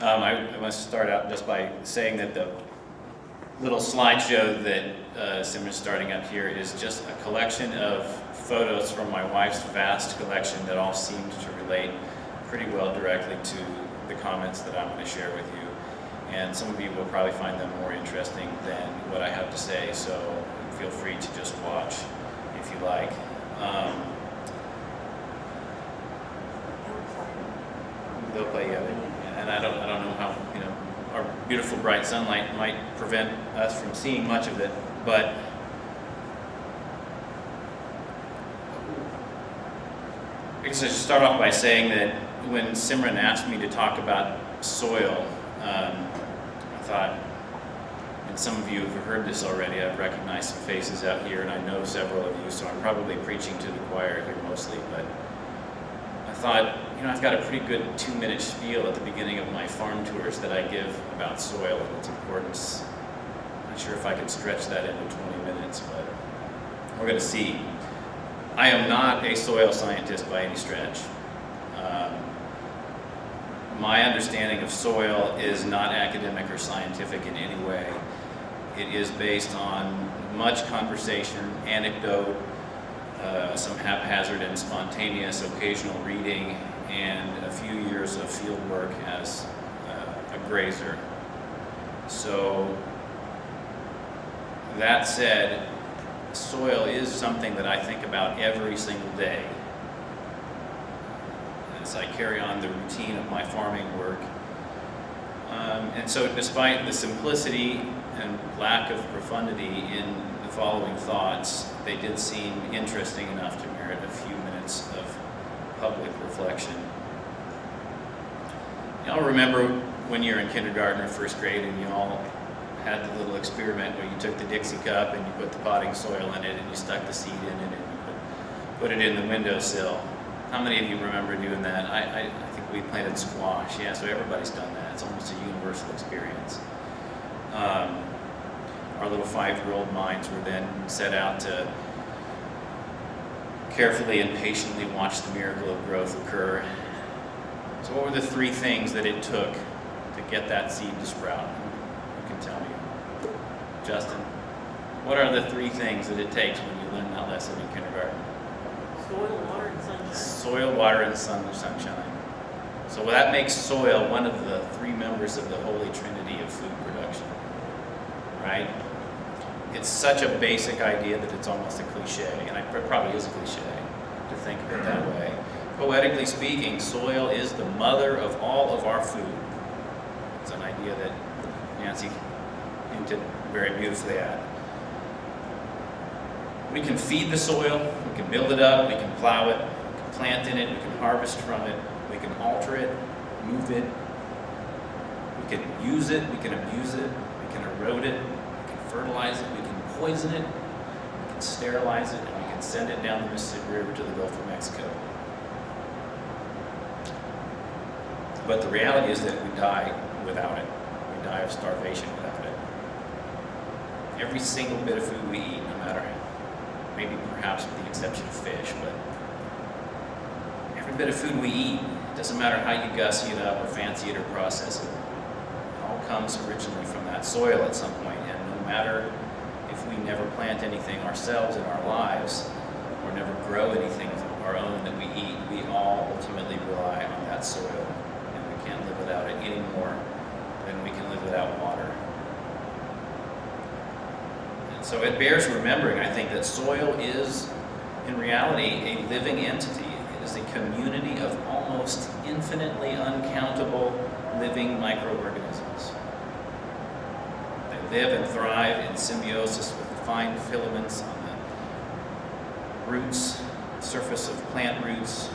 I want to start out just by saying that the little slideshow that Simran's starting up here is just a collection of photos from my wife's vast collection that all seemed to relate pretty well directly to the comments that I'm going to share with you. And some of you will probably find them more interesting than what I have to say, so feel free to just watch if you like. They'll play, yeah. And I don't know how, our beautiful bright sunlight might prevent us from seeing much of it, but I guess I should start off by saying that when Simran asked me to talk about soil, I thought, and some of you have heard this already, I've recognized some faces out here, and I know several of you, so I'm probably preaching to the choir here mostly, but I thought, I've got a pretty good 2-minute spiel at the beginning of my farm tours that I give about soil and its importance. I'm not sure if I can stretch that into 20 minutes, but we're going to see. I am not a soil scientist by any stretch. My understanding of soil is not academic or scientific in any way. It is based on much conversation, anecdote, some haphazard and spontaneous occasional reading, and a few years of field work as a grazer. So, that said, soil is something that I think about every single day as I carry on the routine of my farming work. And so despite the simplicity and lack of profundity in the following thoughts, they did seem interesting enough to merit a few minutes of public reflection. Y'all remember when you were in kindergarten or first grade and you all had the little experiment where you took the Dixie cup and you put the potting soil in it and you stuck the seed in it and you put it in the windowsill. How many of you remember doing that? I think we planted squash. Yeah, so everybody's done that. It's almost a universal experience. Our little 5-year-old minds were then set out to carefully and patiently watch the miracle of growth occur. So what were the 3 things that it took to get that seed to sprout? You can tell me. Justin, what are the 3 things that it takes when you learn that lesson in kindergarten? Soil, water, and sunshine. Soil, water, and sunshine. So that makes soil one of the 3 members of the Holy Trinity of food production, right? It's such a basic idea that it's almost a cliche, and it probably is a cliche to think of it that way. Poetically speaking, soil is the mother of all of our food. It's an idea that Nancy hinted very beautifully at. We can feed the soil, we can build it up, we can plow it, we can plant in it, we can harvest from it, we can alter it, move it, we can use it, we can abuse it, we can erode it, we can fertilize it, we can poison it, we can sterilize it, and we can send it down the Mississippi River to the Gulf of Mexico. But the reality is that we die without it. We die of starvation without it. Every single bit of food we eat, no matter, maybe perhaps with the exception of fish, but every bit of food we eat, doesn't matter how you gussy it up or fancy it or process it, it all comes originally from that soil at some point. And no matter if we never plant anything ourselves in our lives or never grow anything of our own that we eat, we all ultimately rely on that soil. Can't live without it any more than we can live without water. And so it bears remembering, I think, that soil is, in reality, a living entity. It is a community of almost infinitely uncountable living microorganisms. They live and thrive in symbiosis with the fine filaments on the roots, surface of plant roots,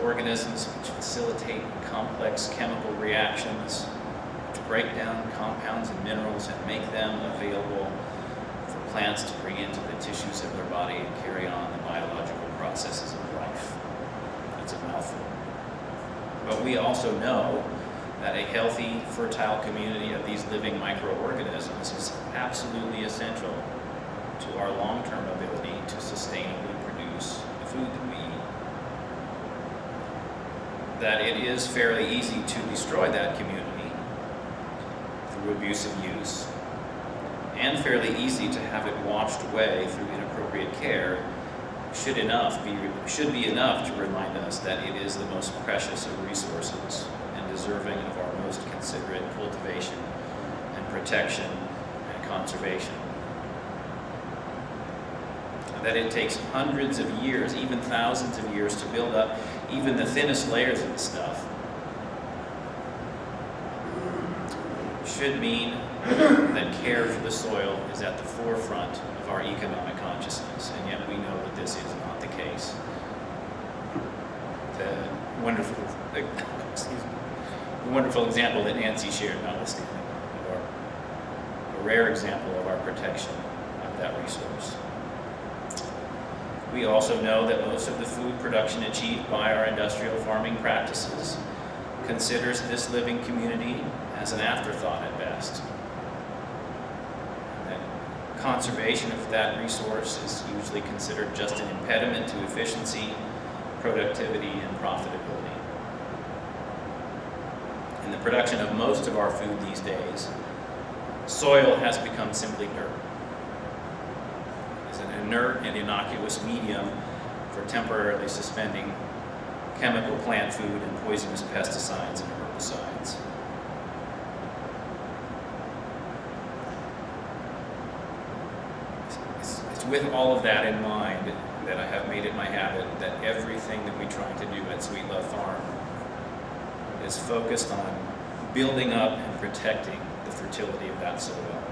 organisms which facilitate complex chemical reactions, which break down compounds and minerals and make them available for plants to bring into the tissues of their body and carry on the biological processes of life. That's a mouthful. But we also know that a healthy, fertile community of these living microorganisms is absolutely essential to our long-term ability to sustainably produce the food that we eat. That it is fairly easy to destroy that community abusive use, and fairly easy to have it washed away through inappropriate care, should be enough to remind us that it is the most precious of resources and deserving of our most considerate cultivation and protection and conservation. That it takes hundreds of years, even thousands of years, to build up even the thinnest layers of the stuff should mean that care for the soil is at the forefront of our economic consciousness, and yet we know that this is not the case. The wonderful example that Nancy shared, notwithstanding, a rare example of our protection of that resource. We also know that most of the food production achieved by our industrial farming practices considers this living community as an afterthought at best. That conservation of that resource is usually considered just an impediment to efficiency, productivity, and profitability. In the production of most of our food these days, soil has become simply dirt. It's an inert and innocuous medium for temporarily suspending chemical plant food and poisonous pesticides and herbicides. It's with all of that in mind that I have made it my habit that everything that we try to do at Sweetlove Farm is focused on building up and protecting the fertility of that soil.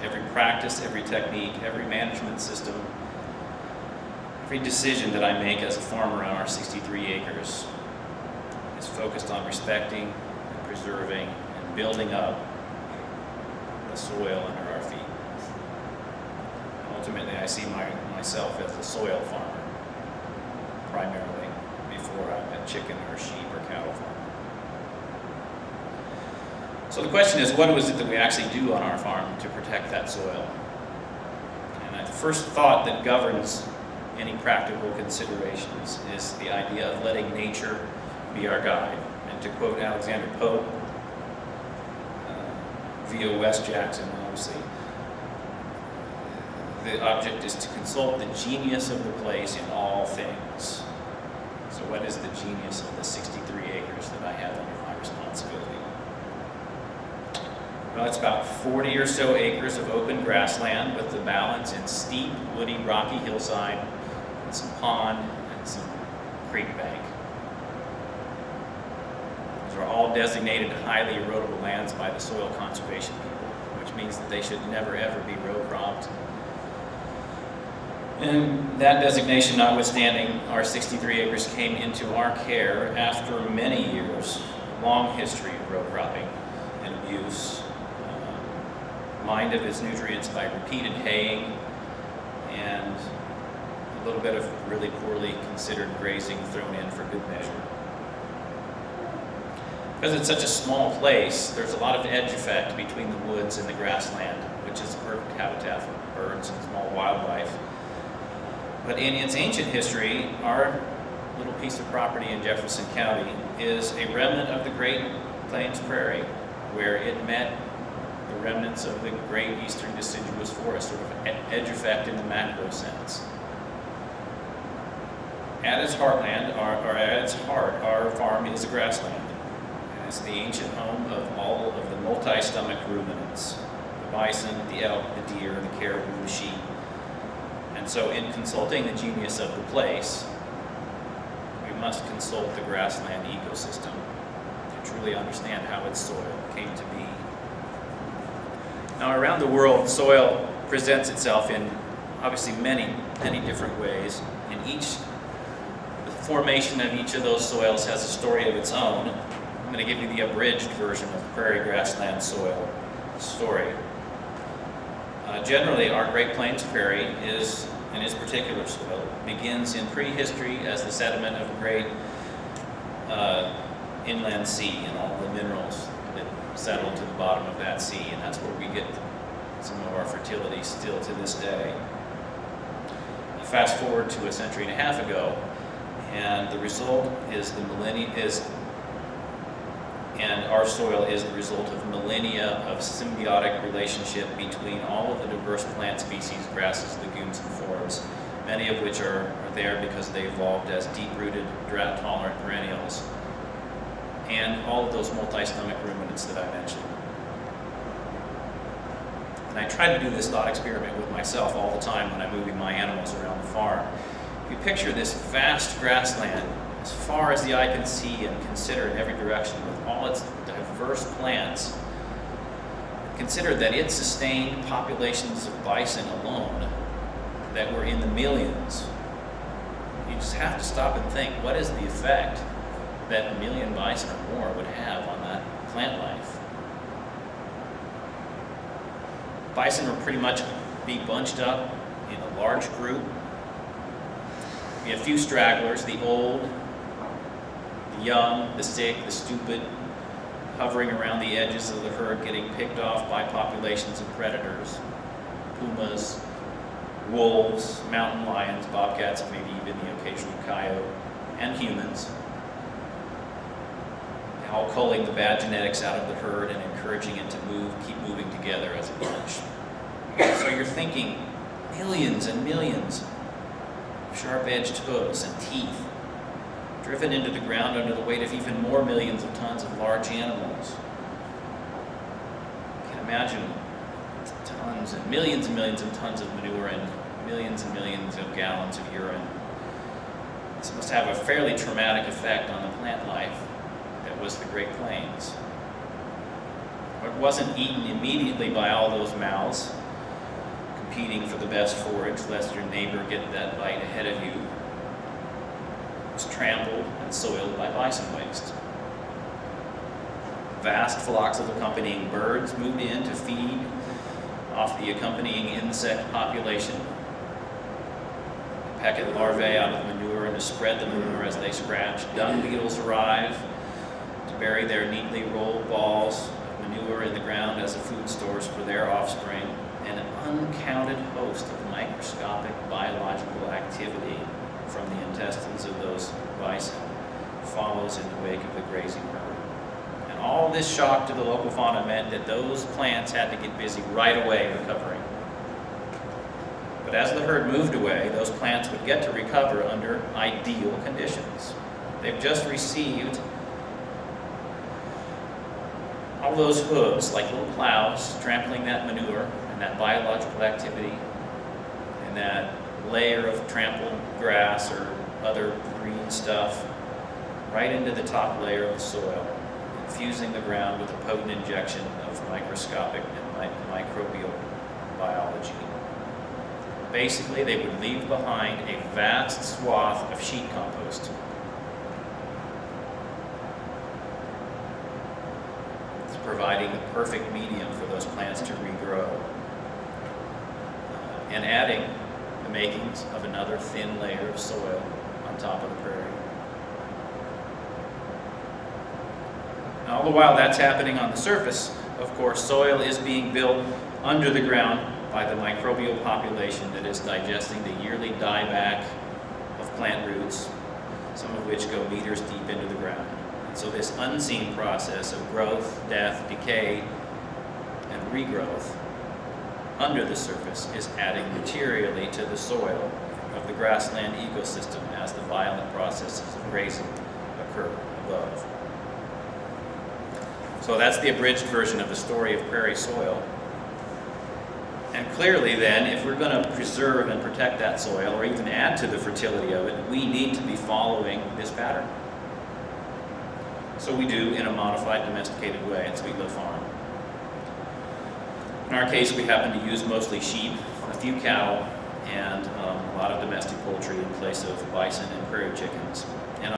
Every practice, every technique, every management system, every decision that I make as a farmer on our 63 acres is focused on respecting and preserving and building up the soil under our feet. Ultimately, I see myself as a soil farmer, primarily, before I'm a chicken or sheep or cattle farmer. So the question is, what is it that we actually do on our farm to protect that soil? And the first thought that governs any practical considerations is the idea of letting nature be our guide. And to quote Alexander Pope, via West Jackson, obviously, the object is to consult the genius of the place in all things. So what is the genius of the 63 acres that I have under my responsibility? Well, it's about 40 or so acres of open grassland with the balance in steep, woody, rocky hillside, and some pond and some creek bank. Those are all designated highly erodible lands by the soil conservation people, which means that they should never ever be row cropped. And that designation notwithstanding, our 63 acres came into our care after many years, a long history of row cropping and abuse, mined of its nutrients by repeated haying and a little bit of really poorly considered grazing thrown in for good measure. Because it's such a small place, there's a lot of edge effect between the woods and the grassland, which is a perfect habitat for birds and small wildlife. But in its ancient history, our little piece of property in Jefferson County is a remnant of the Great Plains Prairie, where it met the remnants of the great eastern deciduous forest, sort of edge effect in the macro sense. At its heartland, at its heart, our farm is a grassland. And it's the ancient home of all of the multi-stomached ruminants, the bison, the elk, the deer, the caribou, the sheep. And so in consulting the genius of the place, we must consult the grassland ecosystem to truly understand how its soil came to be. Now, around the world, soil presents itself in obviously many, many different ways. And the formation of each of those soils has a story of its own. I'm going to give you the abridged version of the prairie grassland soil story. Generally, our Great Plains Prairie in its particular soil, begins in prehistory as the sediment of a great inland sea and all the minerals that settle to the bottom of that sea, and that's where we get some of our fertility still to this day. Fast forward to a century and a half ago, and the result is And our soil is the result of millennia of symbiotic relationship between all of the diverse plant species, grasses, legumes, and forbs, many of which are there because they evolved as deep-rooted, drought-tolerant perennials, and all of those multi-stomach ruminants that I mentioned. And I try to do this thought experiment with myself all the time when I'm moving my animals around the farm. If you picture this vast grassland as far as the eye can see and consider in every direction with all its diverse plants, consider that it sustained populations of bison alone that were in the millions. You just have to stop and think, what is the effect that 1 million bison or more would have on that plant life? Bison would pretty much be bunched up in a large group. We have few stragglers, the old, the young, the sick, the stupid, hovering around the edges of the herd, getting picked off by populations of predators, pumas, wolves, mountain lions, bobcats, maybe even the occasional coyote, and humans, all culling the bad genetics out of the herd and encouraging it to keep moving together as a bunch. So you're thinking millions and millions of sharp-edged hooves and teeth, driven into the ground under the weight of even more millions of tons of large animals. You can imagine tons and millions of tons of manure and millions of gallons of urine. This must have a fairly traumatic effect on the plant life that was the Great Plains. It wasn't eaten immediately by all those mouths, competing for the best forage, lest your neighbor get that bite ahead of you. It was trampled and soiled by bison waste. Vast flocks of accompanying birds moved in to feed off the accompanying insect population, peck at larvae out of the manure and to spread the manure as they scratch. Dung beetles arrive to bury their neatly rolled balls of manure in the ground as a food source for their offspring. An uncounted host of microscopic biological activity from the intestines of those bison follows in the wake of the grazing herd. And all this shock to the local fauna meant that those plants had to get busy right away recovering. But as the herd moved away, those plants would get to recover under ideal conditions. They've just received all those hooves, like little plows, trampling that manure and that biological activity and that layer of trampled grass or other green stuff right into the top layer of the soil, infusing the ground with a potent injection of microscopic and microbial biology. Basically, they would leave behind a vast swath of sheet compost. It's providing the perfect medium for those plants to regrow, and adding the makings of another thin layer of soil on top of the prairie. Now, all the while that's happening on the surface, of course, soil is being built under the ground by the microbial population that is digesting the yearly dieback of plant roots, some of which go meters deep into the ground. And so this unseen process of growth, death, decay, and regrowth under the surface is adding materially to the soil of the grassland ecosystem as the violent processes of grazing occur above. So that's the abridged version of the story of prairie soil. And clearly then, if we're going to preserve and protect that soil, or even add to the fertility of it, we need to be following this pattern. So we do in a modified, domesticated way at Sweetlove Farm. In our case, we happen to use mostly sheep, a few cattle, and a lot of domestic poultry in place of bison and prairie chickens.